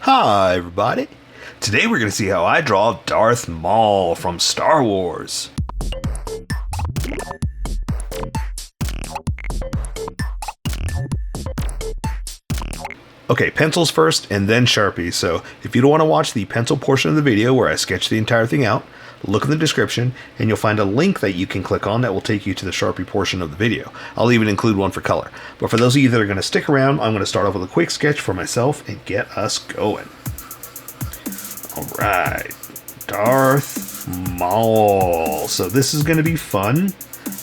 Hi everybody! Today we're going to see how I draw Darth Maul from Star Wars. Okay, pencils first and then Sharpies. So if you don't want to watch the pencil portion of the video where I sketch the entire thing out, look in the description and you'll find a link that you can click on that will take you to the Sharpie portion of the video. I'll even include one for color. But for those of you that are going to stick around, I'm going to start off with a quick sketch for myself and get us going. Alright, Darth Maul. So this is going to be fun.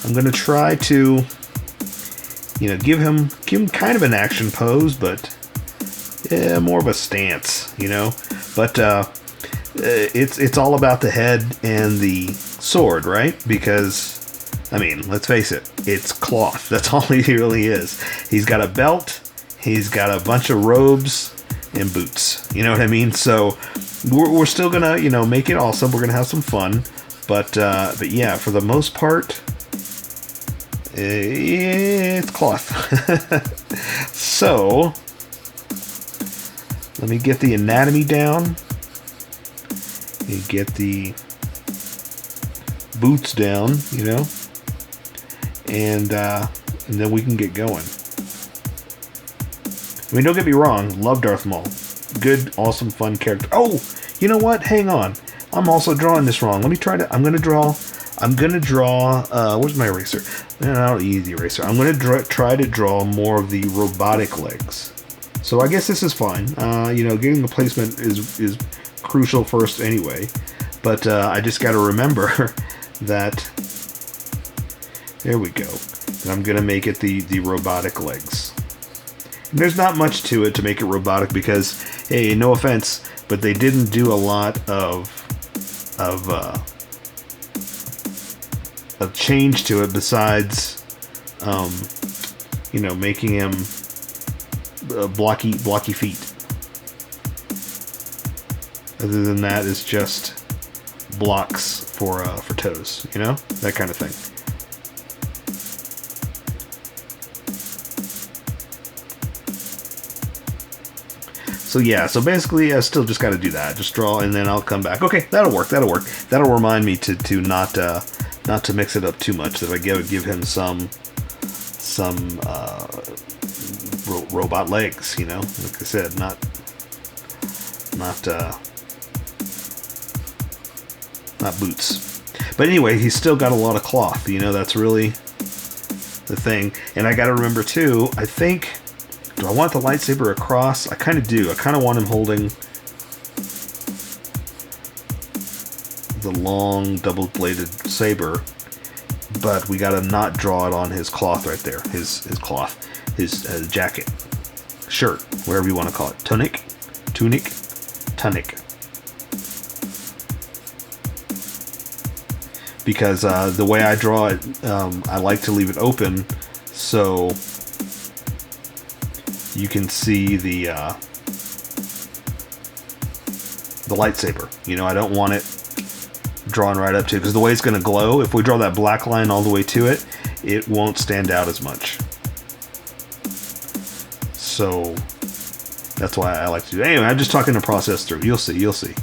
I'm going to try to, give him kind of an action pose, but yeah, more of a stance, But it's all about the head and the sword, right? Because, let's face it, it's cloth. That's all he really is. He's got a belt, he's got a bunch of robes, and boots. You know what I mean? So we're still gonna, make it awesome. We're gonna have some fun. But yeah, for the most part, it's cloth. So let me get the anatomy down. You get the boots down, and then we can get going. Don't get me wrong, love Darth Maul. Good, awesome, fun character. Oh, you know what? Hang on. I'm also drawing this wrong. Let me try to, I'm gonna draw, where's my eraser? No, easy eraser. I'm gonna try to draw more of the robotic legs. So I guess this is fine. Getting the placement is crucial first anyway. But I just got to remember that, there we go. And I'm going to make it the robotic legs. And there's not much to it to make it robotic because, hey, no offense, but they didn't do a lot of change to it besides, making him blocky feet. Other than that, it's just blocks for toes, that kind of thing. So yeah, so basically I still just got to do that. Just draw and then I'll come back. Okay, that'll work. That'll remind me to not to mix it up too much. That I give him some robot legs, like I said, not boots. But anyway, he's still got a lot of cloth, that's really the thing. And I gotta remember too, I think, do I want the lightsaber across? I kind of do. I kind of want him holding the long double-bladed saber, but we gotta not draw it on his cloth right there. His cloth. His jacket, shirt, whatever you want to call it, tunic. Because the way I draw it, I like to leave it open so you can see the lightsaber. I don't want it drawn right up to it because the way it's going to glow, if we draw that black line all the way to it, it won't stand out as much. So that's why I like to do it. Anyway, I'm just talking the process through. You'll see.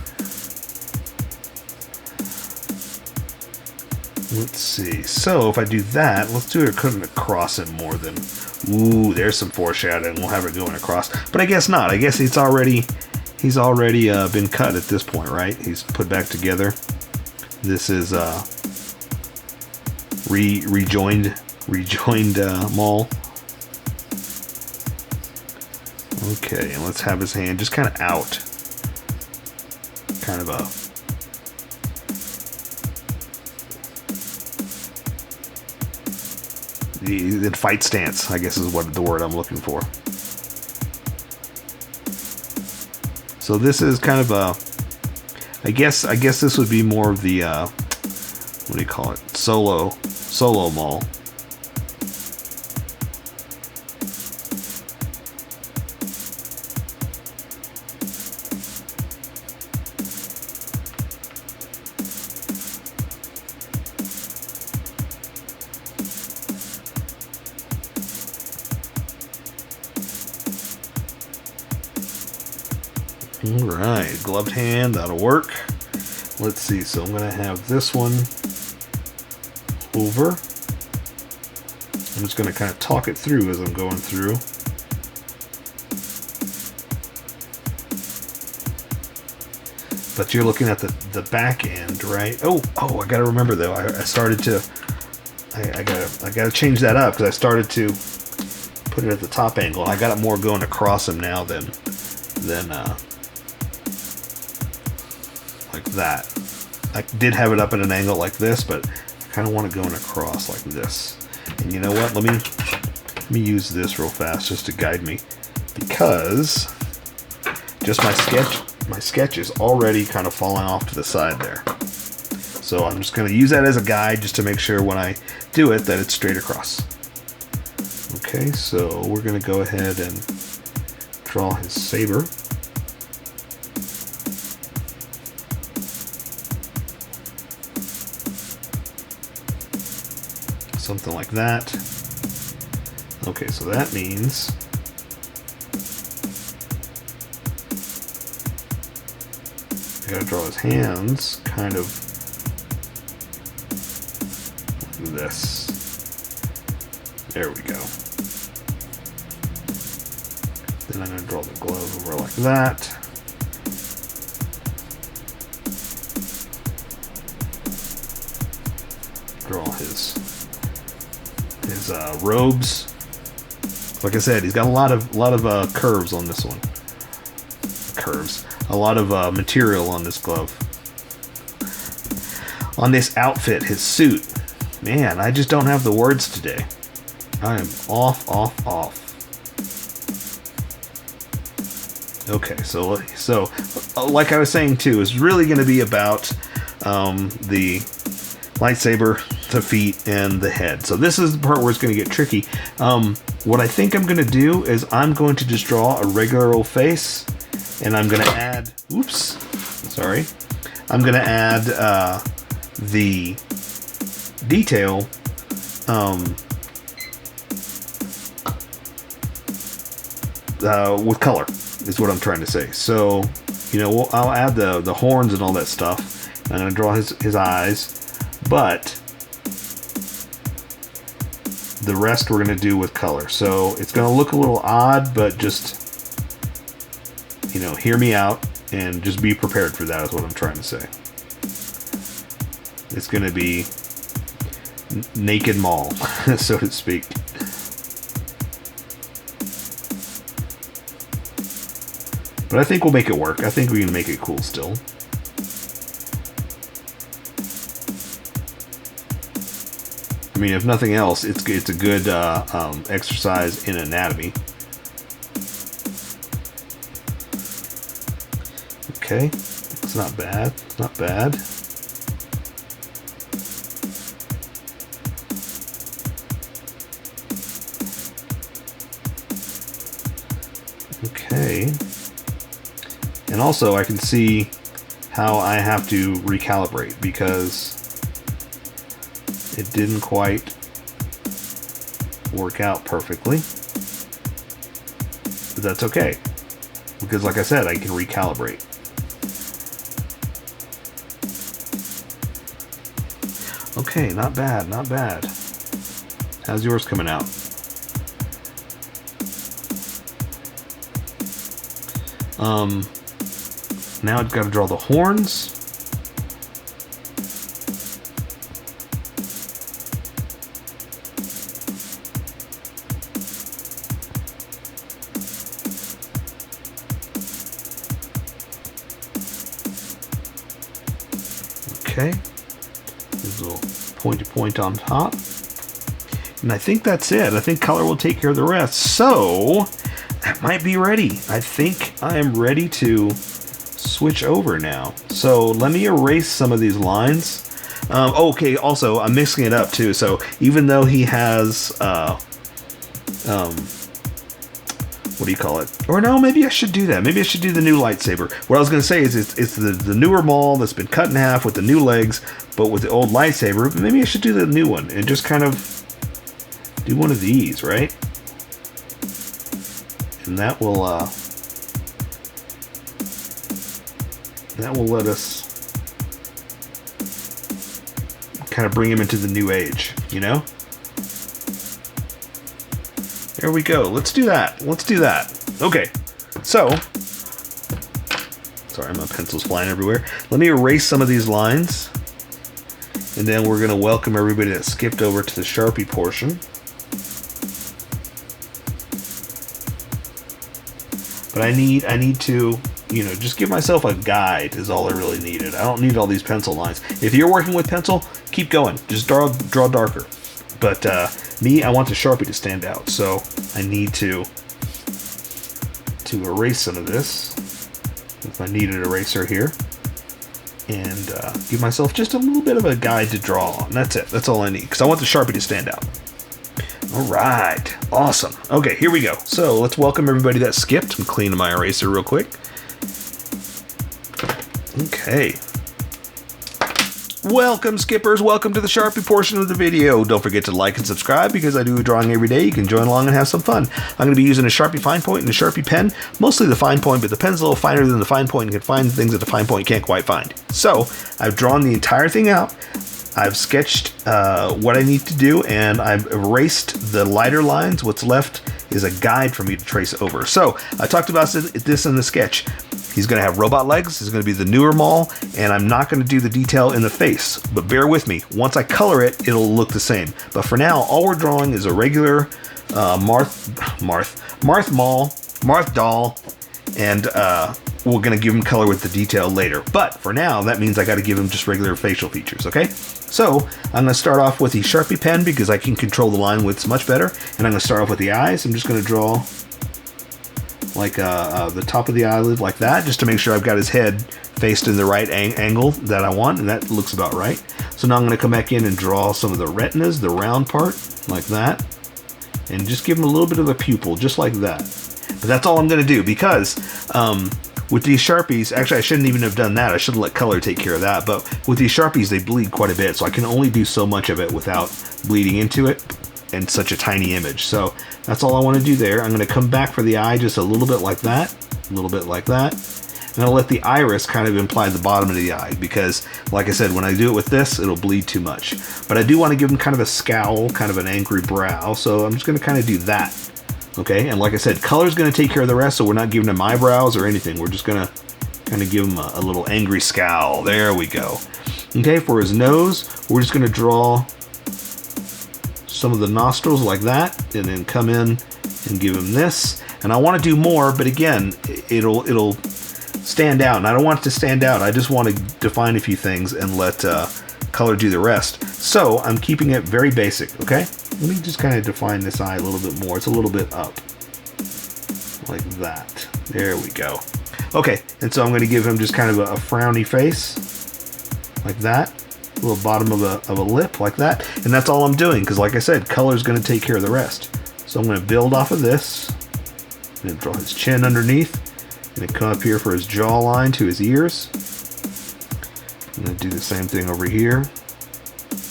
Let's see. So if I do that, let's do it cutting across it more than... Ooh, there's some foreshadowing. We'll have it going across. But I guess not. I guess he's already been cut at this point, right? He's put back together. This is rejoined Maul. Okay, and let's have his hand just kind of out. Kind of a... The fight stance, I guess, is what the word I'm looking for. So this is kind of a... I guess this would be more of the... what do you call it? Solo Maul. Alright, gloved hand, that'll work. Let's see, so I'm going to have this one over. I'm just going to kind of talk it through as I'm going through. But you're looking at the back end, right? Oh, I got to remember though. I started to. I gotta change that up because I started to put it at the top angle. I got it more going across him now than like that. I did have it up at an angle like this, but I kind of want it going across like this. And you know what? Let me use this real fast just to guide me, because just my sketch is already kind of falling off to the side there. So I'm just going to use that as a guide just to make sure when I do it that it's straight across. Okay, so we're going to go ahead and draw his saber. Something like that. Okay, so that means I gotta draw his hands kind of like this. There we go. Then I'm gonna draw the glove over like that. Draw his robes. Like I said, he's got a lot of curves on this one. Curves. A lot of material on this glove. On this outfit, his suit. Man, I just don't have the words today. I am off. Okay, so like I was saying too, it's really going to be about the lightsaber, the feet, and the head. So this is the part where it's going to get tricky. What I think I'm going to do is I'm going to just draw a regular old face, and I'm going to add, I'm going to add the detail with color, is what I'm trying to say. So, you know, I'll add the horns and all that stuff. I'm going to draw his eyes, but the rest we're going to do with color. So it's going to look a little odd, but just, you know, hear me out and just be prepared for that, is what I'm trying to say. It's going to be naked Maul, so to speak. But I think we'll make it work. I think we can make it cool still. I mean, if nothing else, it's a good exercise in anatomy. Okay, it's not bad. Not bad. Okay. And also I can see how I have to recalibrate, because it didn't quite work out perfectly. But that's okay, because like I said, I can recalibrate. Okay, not bad, not bad. How's yours coming out? Now I've got to draw the horns. Okay. There's a little pointy point on top. And I think that's it. I think color will take care of the rest. So that might be ready. I think I am ready to switch over now. So let me erase some of these lines. Okay, also I'm mixing it up too. So even though he has what do you call it? Or no, maybe I should do that. Maybe I should do the new lightsaber. What I was going to say is it's the newer Maul that's been cut in half with the new legs, but with the old lightsaber. Maybe I should do the new one and just kind of do one of these, right? And that will That will let us kind of bring him into the new age, you know? There we go. Let's do that. Let's do that. Okay. So, sorry, my pencil's flying everywhere. Let me erase some of these lines. And then we're going to welcome everybody that skipped over to the Sharpie portion. But I need to, you know, just give myself a guide is all I really needed. I don't need all these pencil lines. If you're working with pencil, keep going. Just draw darker. But me, I want the Sharpie to stand out. So I need to erase some of this with my kneaded eraser here. And give myself just a little bit of a guide to draw on. That's it. That's all I need. Because I want the Sharpie to stand out. All right. Awesome. Okay, here we go. So let's welcome everybody that skipped. I'm cleaning my eraser real quick. Okay. Welcome, skippers. Welcome to the Sharpie portion of the video. Don't forget to like and subscribe because I do a drawing every day. You can join along and have some fun. I'm going to be using a Sharpie fine point and a Sharpie pen. Mostly the fine point, but the pen's a little finer than the fine point and can find things that the fine point can't quite find. So I've drawn the entire thing out. I've sketched what I need to do, and I've erased the lighter lines. What's left is a guide for me to trace over. So I talked about this in the sketch. He's going to have robot legs. He's going to be the newer Maul, and I'm not going to do the detail in the face. But bear with me. Once I color it, it'll look the same. But for now, all we're drawing is a regular Marth doll, and we're going to give him color with the detail later. But for now, that means I got to give him just regular facial features, okay? So I'm going to start off with the Sharpie pen because I can control the line widths much better. And I'm going to start off with the eyes. I'm just going to draw like the top of the eyelid like that, just to make sure I've got his head faced in the right angle that I want, and that looks about right. So now I'm going to come back in and draw some of the retinas, the round part, like that, and just give him a little bit of a pupil, just like that. But that's all I'm going to do because with these Sharpies, actually I shouldn't even have done that. I should have let color take care of that. But with these Sharpies, they bleed quite a bit, so I can only do so much of it without bleeding into it in such a tiny image. So that's all I want to do there. I'm going to come back for the eye just a little bit like that, a little bit like that. And I'll let the iris kind of imply the bottom of the eye because, like I said, when I do it with this, it'll bleed too much. But I do want to give him kind of a scowl, kind of an angry brow, so I'm just going to kind of do that. Okay, and like I said, color's going to take care of the rest, so we're not giving him eyebrows or anything. We're just going to kind of give him a little angry scowl. There we go. Okay, for his nose, we're just going to draw some of the nostrils like that, and then come in and give him this. And I want to do more, but again, it'll stand out, and I don't want it to stand out. I just want to define a few things and let color do the rest. So I'm keeping it very basic, okay? Let me just kind of define this eye a little bit more. It's a little bit up, like that. There we go. Okay, and so I'm going to give him just kind of a frowny face, like that. A little bottom of a lip, like that. And that's all I'm doing, because like I said, color's going to take care of the rest. So I'm going to build off of this. I'm going to draw his chin underneath. I'm going to come up here for his jawline to his ears. I'm going to do the same thing over here.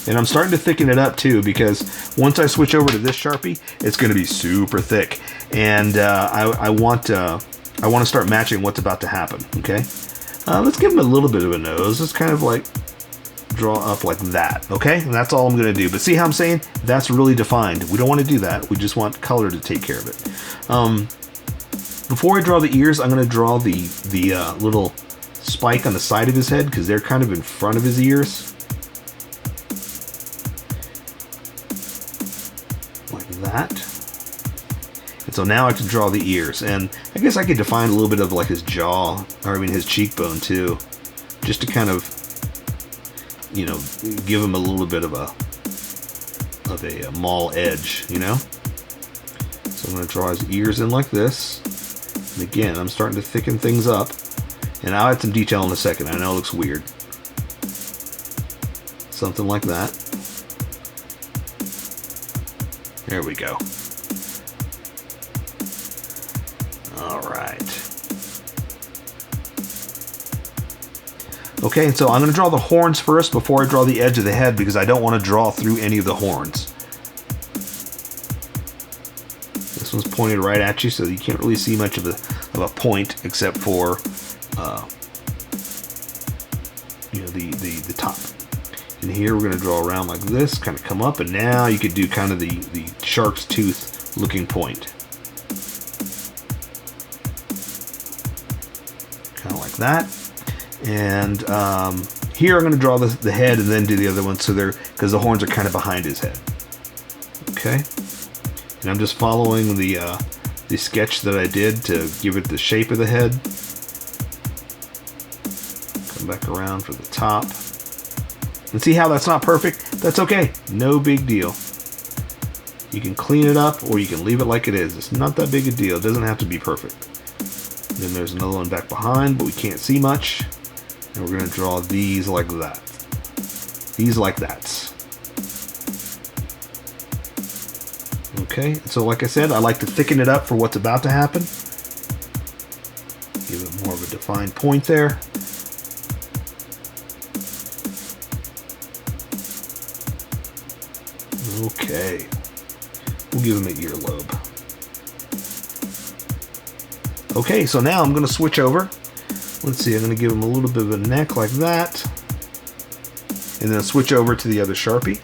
And I'm starting to thicken it up too, because once I switch over to this Sharpie, it's going to be super thick. And I want to start matching what's about to happen, okay? Let's give him a little bit of a nose. Let's kind of like draw up like that, okay? And that's all I'm going to do. But see how I'm saying? That's really defined. We don't want to do that. We just want color to take care of it. Before I draw the ears, I'm going to draw the little spike on the side of his head, because they're kind of in front of his ears. Like that. And so now I can draw the ears. And I guess I could define a little bit of like his jaw, or I mean his cheekbone too, just to kind of, you know, give him a little bit of a Maul edge, you know? So I'm going to draw his ears in like this. And again, I'm starting to thicken things up. And I'll add some detail in a second. I know it looks weird. Something like that. There we go. All right. Okay, and so I'm going to draw the horns first before I draw the edge of the head, because I don't want to draw through any of the horns. This one's pointed right at you, so you can't really see much of a point, except for the top. And here we're going to draw around like this, kind of come up, and now you could do kind of the shark's tooth looking point. Kind of like that. And here I'm going to draw the head and then do the other one, so because the horns are kind of behind his head. Okay. And I'm just following the sketch that I did to give it the shape of the head. Come back around for the top. And see how that's not perfect? That's okay. No big deal. You can clean it up or you can leave it like it is. It's not that big a deal. It doesn't have to be perfect. And then there's another one back behind, but we can't see much. And we're going to draw these like that. These like that. Okay, so like I said, I like to thicken it up for what's about to happen. Give it more of a defined point there. Okay, we'll give him an earlobe. Okay, so now I'm going to switch over. Let's see, I'm going to give him a little bit of a neck like that. And then switch over to the other Sharpie.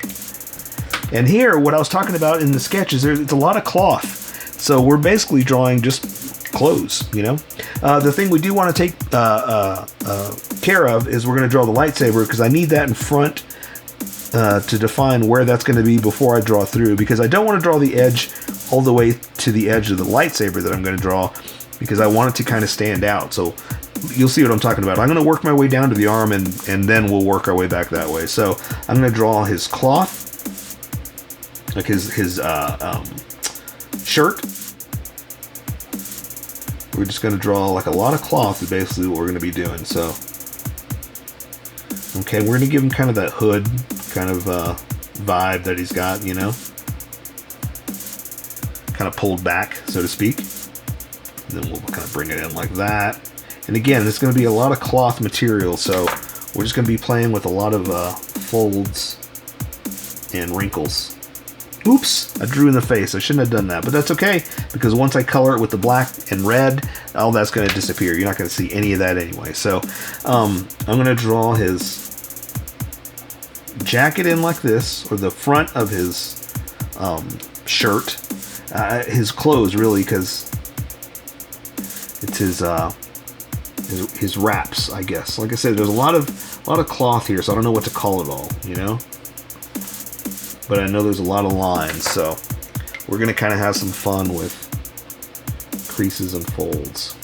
And here, what I was talking about in the sketch is it's a lot of cloth. So we're basically drawing just clothes, you know. The thing we do want to take care of is we're going to draw the lightsaber, because I need that in front to define where that's going to be before I draw through, because I don't want to draw the edge all the way to the edge of the lightsaber that I'm going to draw, because I want it to kind of stand out. So you'll see what I'm talking about. I'm going to work my way down to the arm, and then we'll work our way back that way. So I'm going to draw his cloth, like his shirt. We're just going to draw like a lot of cloth is basically what we're going to be doing. So, okay, we're going to give him kind of that hood kind of vibe that he's got, you know, kind of pulled back, so to speak. And then we'll kind of bring it in like that. And again, it's going to be a lot of cloth material, so we're just going to be playing with a lot of folds and wrinkles. Oops, I drew in the face. I shouldn't have done that, but that's okay, because once I color it with the black and red, all that's going to disappear. You're not going to see any of that anyway. So I'm going to draw his jacket in like this, or the front of his shirt, his clothes really, because it's his wraps, I guess. Like I said, there's a lot of cloth here, so I don't know what to call it all, you know. But I know there's a lot of lines, so we're going to kind of have some fun with creases and folds.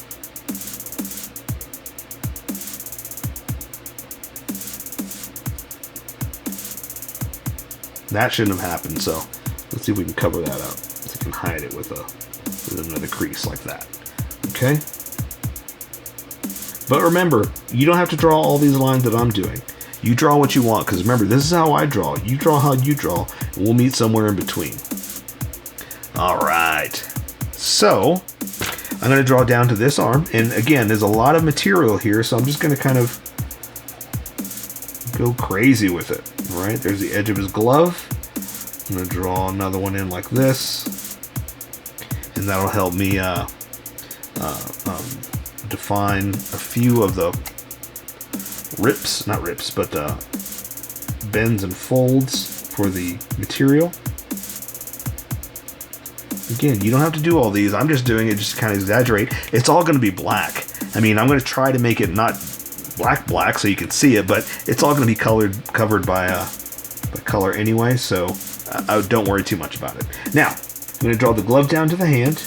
That shouldn't have happened, so let's see if we can cover that up. So we can hide it with another crease like that. Okay? But remember, you don't have to draw all these lines that I'm doing. You draw what you want, because remember, this is how I draw. You draw how you draw, and we'll meet somewhere in between. All right. So I'm going to draw down to this arm. And again, there's a lot of material here, so I'm just going to kind of go crazy with it. All right, there's the edge of his glove. I'm going to draw another one in like this. And that'll help me define a few of the bends and folds for the material. Again, you don't have to do all these. I'm just doing it just to kind of exaggerate. It's all going to be black. I mean, I'm going to try to make it not black so you can see it, but it's all going to be covered by color anyway, so don't worry too much about it. Now, I'm going to draw the glove down to the hand.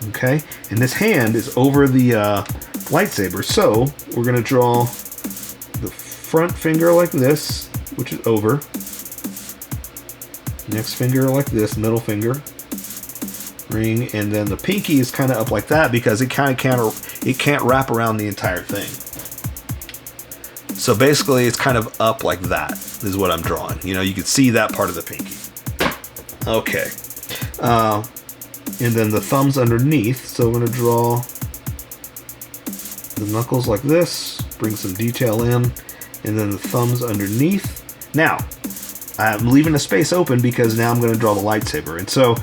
Okay, and this hand is over the lightsaber, so we're going to draw the front finger like this, which is over. Next finger like this, middle finger, ring, and then the pinky is kind of up like that because it can't wrap around the entire thing. So basically, it's kind of up like that is what I'm drawing. You know, you can see that part of the pinky. Okay, and then the thumbs underneath. So I'm going to draw the knuckles like this, bring some detail in, and then the thumbs underneath. Now, I'm leaving a space open because now I'm going to draw the lightsaber. And so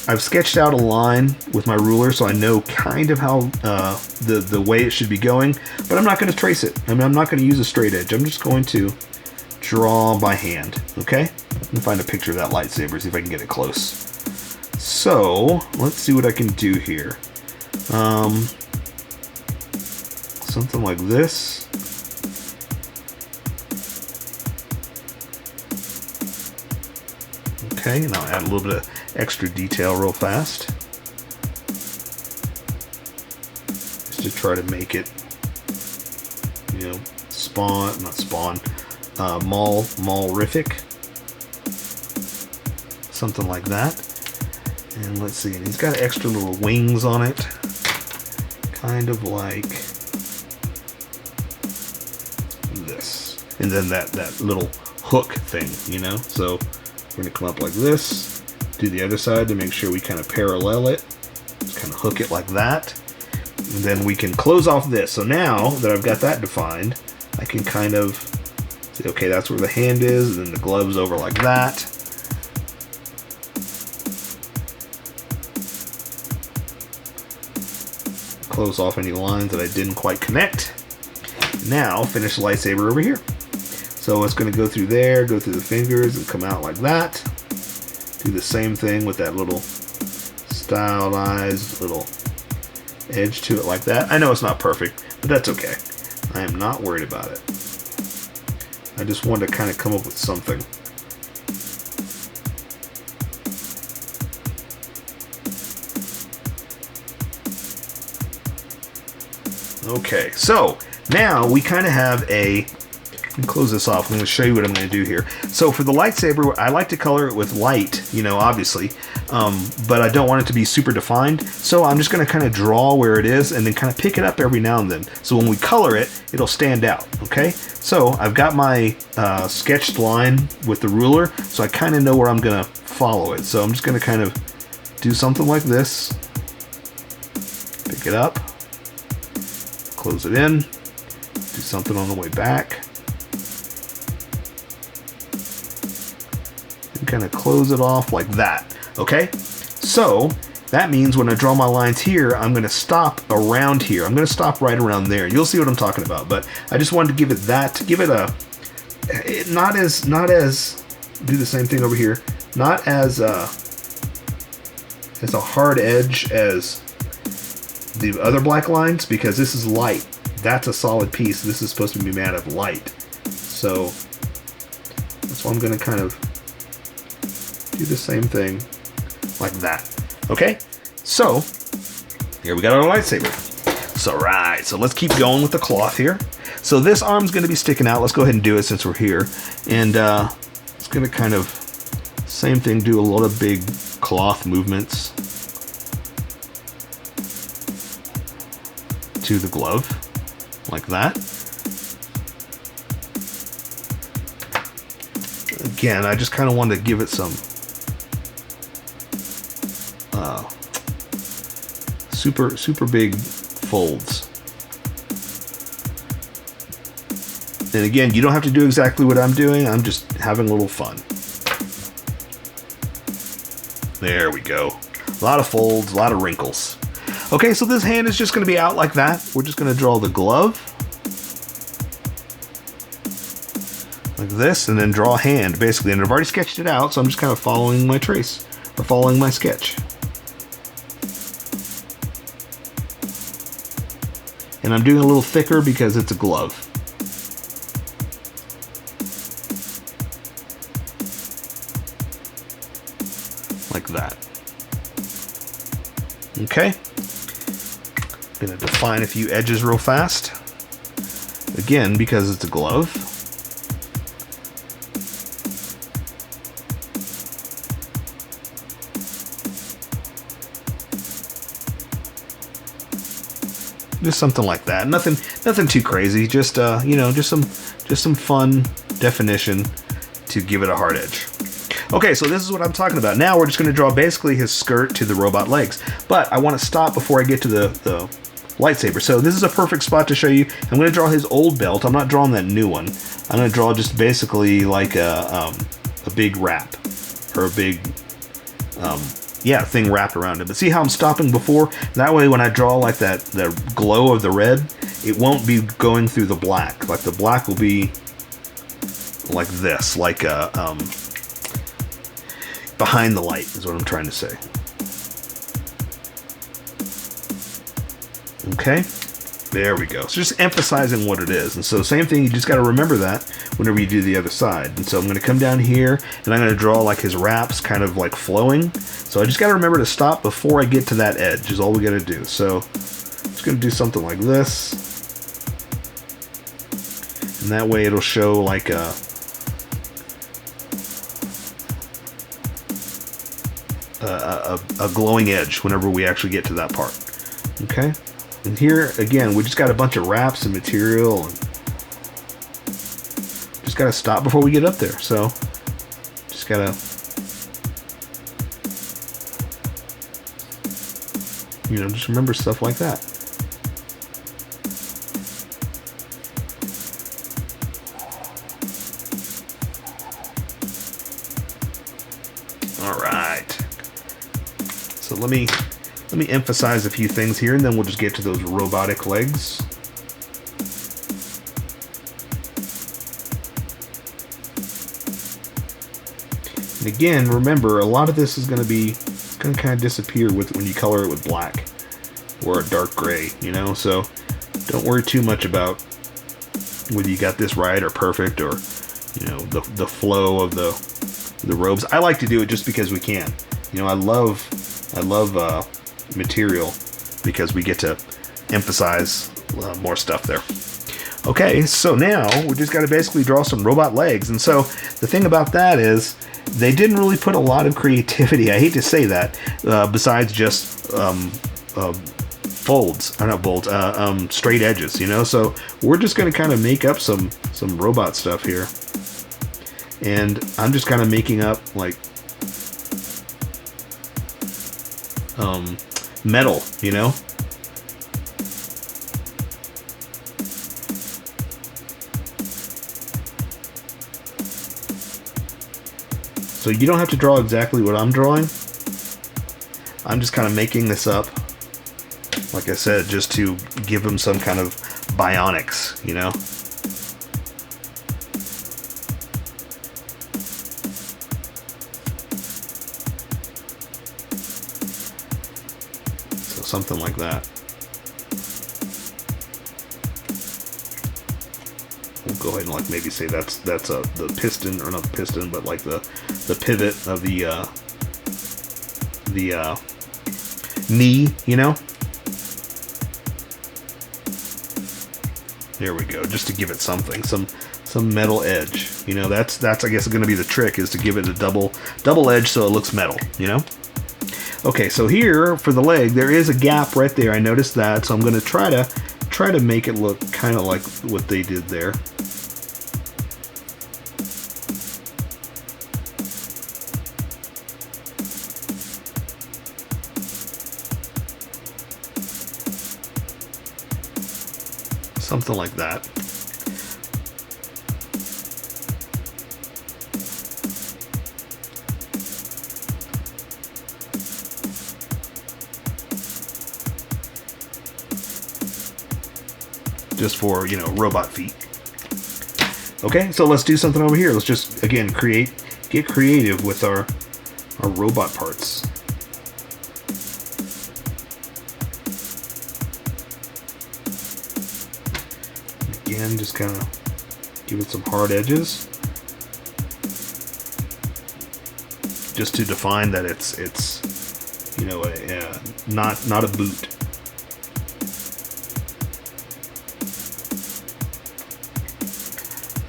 I've sketched out a line with my ruler so I know kind of how the way it should be going, but I'm not going to trace it. I mean, I'm not going to use a straight edge. I'm just going to draw by hand, okay? Let me find a picture of that lightsaber, see if I can get it close. So, let's see what I can do here. Something like this. Okay, now add a little bit of extra detail real fast. Just to try to make it, you know, Maul-rific. Something like that. And let's see, and he's got extra little wings on it. Kind of like this. And then that little hook thing, you know? So we're going to come up like this, do the other side to make sure we kind of parallel it, just kind of hook it like that, and then we can close off this. So now that I've got that defined, I can kind of say, okay, that's where the hand is, and then the glove's over like that. Close off any lines that I didn't quite connect. Now finish the lightsaber over here. So it's going to go through there, go through the fingers, and come out like that. Do the same thing with that little stylized little edge to it like that. I know it's not perfect, but that's okay. I am not worried about it. I just wanted to kind of come up with something. Okay, so now we kind of have a... Let me close this off. I'm going to show you what I'm going to do here. So for the lightsaber, I like to color it with light, you know, obviously, but I don't want it to be super defined. So I'm just going to kind of draw where it is and then kind of pick it up every now and then. So when we color it, it'll stand out, okay? So I've got my sketched line with the ruler, so I kind of know where I'm going to follow it. So I'm just going to kind of do something like this. Pick it up. Close it in. Do something on the way back. Kind of close it off like that. Okay, so that means when I draw my lines here, I'm going to stop around here. I'm going to stop right around there. You'll see what I'm talking about. But I just wanted to give it that, give it a not as do the same thing over here. Not as a hard edge as the other black lines, because this is light. That's a solid piece. This is supposed to be made out of light. So that's why I'm going to kind of do the same thing like that. Okay, so here we got our lightsaber. So right, so let's keep going with the cloth here. So this arm's going to be sticking out. Let's go ahead and do it since we're here, and it's going to kind of same thing, do a lot of big cloth movements to the glove like that. Again, I just kind of wanted to give it some super big folds. And again, you don't have to do exactly what I'm doing. I'm just having a little fun. There we go. A lot of folds, a lot of wrinkles. Okay, so this hand is just going to be out like that. We're just going to draw the glove like this, and then draw a hand basically. And I've already sketched it out, so I'm just kind of following my trace or following my sketch. And I'm doing a little thicker because it's a glove. Like that. Okay. I'm going to define a few edges real fast. Again, because it's a glove. Just something like that. Nothing too crazy. Just you know, just some fun definition to give it a hard edge. Okay, so this is what I'm talking about. Now we're just going to draw basically his skirt to the robot legs. But I want to stop before I get to the lightsaber. So this is a perfect spot to show you. I'm going to draw his old belt. I'm not drawing that new one. I'm going to draw just basically like a big wrap or a big yeah, thing wrapped around it. But see how I'm stopping before? That way when I draw like that, the glow of the red, it won't be going through the black. Like the black will be like this, like behind the light is what I'm trying to say. Okay, there we go. So just emphasizing what it is. And so same thing, you just got to remember that whenever you do the other side. And so I'm going to come down here and I'm going to draw like his wraps kind of like flowing. So I just got to remember to stop before I get to that edge is all we got to do. So I'm just going to do something like this. And that way it'll show like a glowing edge whenever we actually get to that part. Okay, and here again we just got a bunch of wraps and material and just got to stop before we get up there. So just gotta, you know, just remember stuff like that. All right. So let me emphasize a few things here, and then we'll just get to those robotic legs. And again, remember, a lot of this is going to kind of disappear with when you color it with black or a dark gray, you know. So don't worry too much about whether you got this right or perfect, or you know, the flow of the robes. I like to do it just because we can. You know, I love material because we get to emphasize more stuff there. Okay, so now we just got to basically draw some robot legs. And so the thing about that is they didn't really put a lot of creativity, I hate to say that, besides just folds, or not folds, straight edges, you know. So we're just going to kind of make up some robot stuff here. And I'm just kind of making up like metal, you know. So you don't have to draw exactly what I'm drawing. I'm just kind of making this up, like I said, just to give them some kind of bionics, you know. So something like that. We'll go ahead and like maybe say that's the piston, or not the piston, but like the pivot of the knee, you know. There we go, just to give it something, some metal edge, you know. That's I guess going to be the trick, is to give it a double edge so it looks metal, you know. Okay, so here for the leg there is a gap right there. I noticed that, so I'm going to try to make it look kind of like what they did there. Something like that. Just for, you know, robot feet. Okay, so let's do something over here. Let's just, again, get creative with our robot parts. Again, just kind of give it some hard edges, just to define that it's you know, not a boot.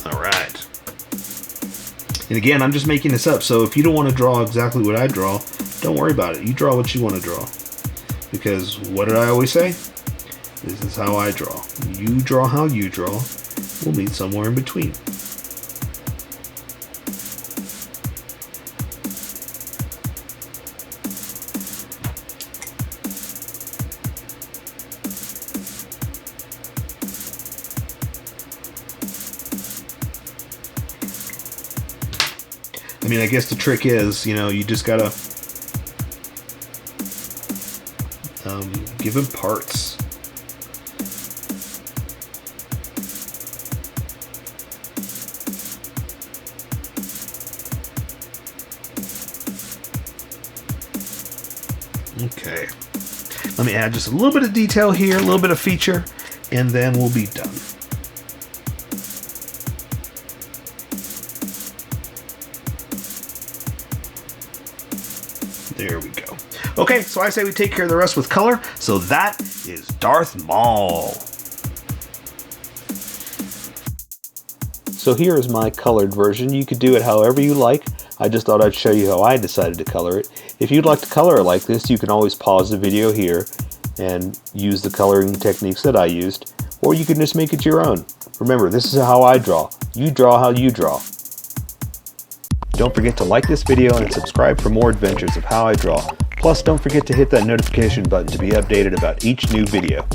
Alright. And again, I'm just making this up, so if you don't want to draw exactly what I draw, don't worry about it. You draw what you want to draw. Because what did I always say? This is how I draw. You draw how you draw. We'll meet somewhere in between. I mean, I guess the trick is, you know, you just gotta give him parts. Okay, let me add just a little bit of detail here, a little bit of feature, and then we'll be done. There we go. Okay, so I say we take care of the rest with color. So that is Darth Maul. So here is my colored version. You could do it however you like. I just thought I'd show you how I decided to color it. If you'd like to color it like this, you can always pause the video here and use the coloring techniques that I used, or you can just make it your own. Remember, this is how I draw. You draw how you draw. Don't forget to like this video and subscribe for more adventures of how I draw. Plus, don't forget to hit that notification button to be updated about each new video.